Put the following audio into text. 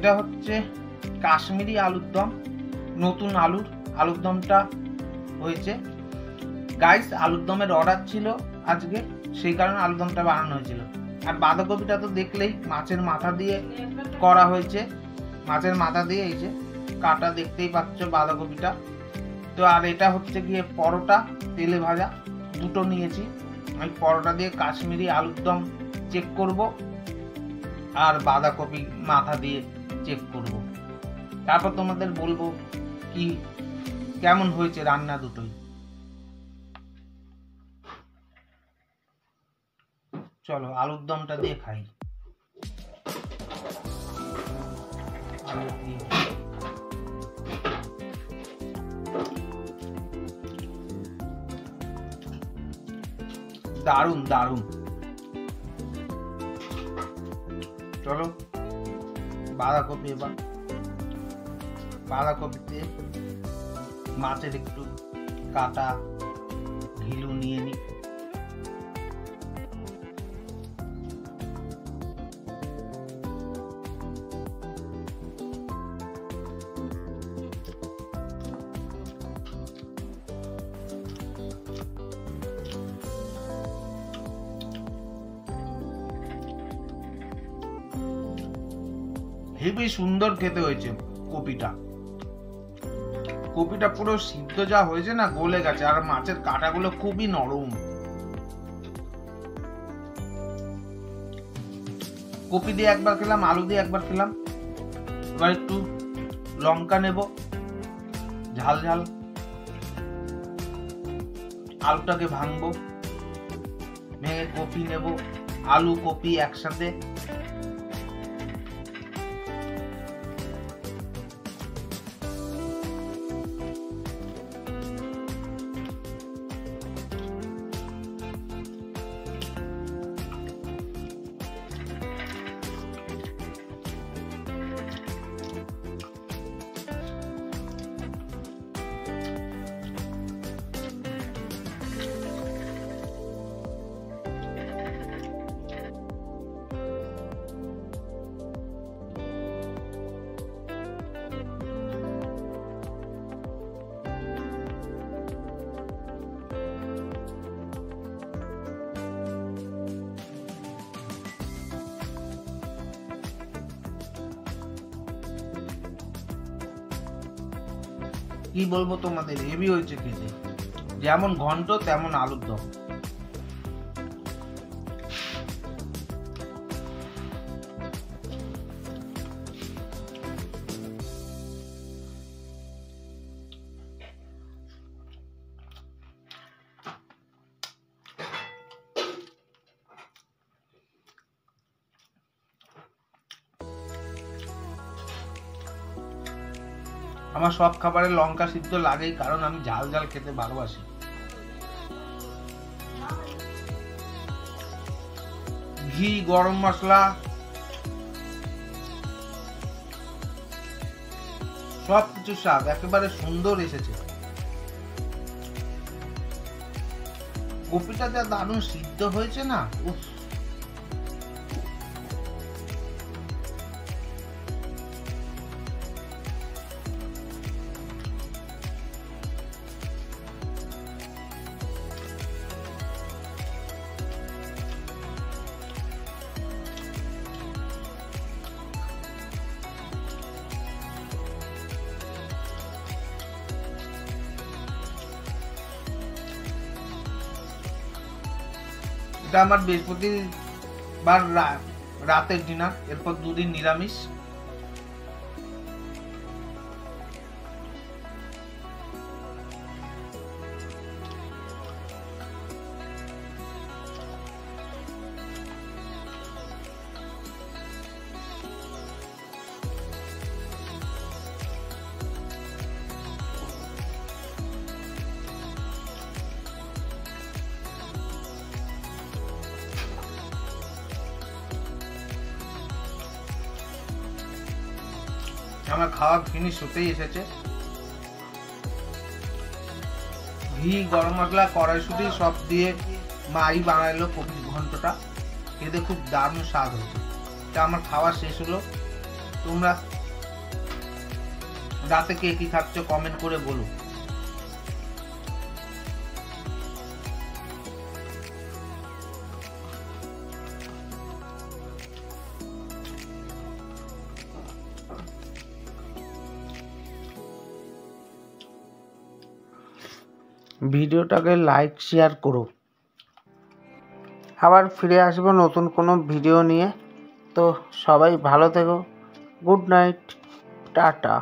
এটা হচ্ছে কাশ্মীরি আলুর দম, নতুন আলুর দমটা হয়েছে গাইস। আলুর দমের অর্ডার ছিল আজকে, সেই কারণে আলুর দমটা বানানো হয়েছিল। আর বাঁধাকপিটা তো দেখলেই মাছের মাথা দিয়ে করা হয়েছে, মাছের মাথা দিয়ে এই যে কাটা দেখতেই পাচ্ছ বাঁধাকপিটা। তো আর এটা হচ্ছে গিয়ে পরোটা তেলে ভাজা, দুটো নিয়েছি। আমি পরোটা দিয়ে কাশ্মীরি আলুর দম চেক করব আর বাঁধাকপি মাথা দিয়ে চেক করব, তারপর তোমাদের বলবো কি কেমন হয়েছে রান্না দুটোই। চলো আলুর দমটা দিয়ে খাই। দারুন দারুন। চলো বাঁধাকপি, এবার বাঁধাকপিতে মাছের একটু কাটা ঘিলু নিয়ে নি। হেবি সুন্দর খেতে হয়েছে কপিটা, কপিটা পুরো সিদ্ধ যা হয়েছে না, গলে গেছে। আর মাছের কাঁটাগুলো খুবই নরম। কপি দিয়ে একবার খেলাম, আলু দিয়ে একবার খেলাম। এবার একটু লঙ্কা নেব ঝাল ঝাল, আলুটাকে ভাঙবো, ভেঙে কপি নেব, আলু কপি একসাথে। কি বলবো তোমাদের, হেভি হয়েছে খেতে, যেমন ঘন্ট তেমন আলুর দম। আমার সব খাবারে লঙ্কা সিদ্ধ লাগেই, কারণ আমি ঝাল ঝাল খেতে ভালোবাসি। ঘি, গরম মশলা সবকিছু স্বাদ একেবারে সুন্দর এসেছে। কপিটা যা দারুণ সিদ্ধ হয়েছে না, উফ। এটা আমার বৃহস্পতিবার রাতের ডিনার, এরপর দুদিন নিরামিষ। আমার খাওয়া ফিনিশ হতেই এসেছে। ঘি, গরম মশলা, কড়াইশুঁটি সব দিয়ে মাই বানাইলো কপি ঘন্টটা, খেতে খুব দারুণ স্বাদ হয়েছে। তা আমার খাওয়া শেষ হলো, তোমরা রাতে কে কি খাচ্ছ কমেন্ট করে বলো। ভিডিওটাকে লাইক শেয়ার করো। আবার ফিরে আসবো নতুন কোনো ভিডিও নিয়ে। তো সবাই ভালো থেকো। Good night, tata.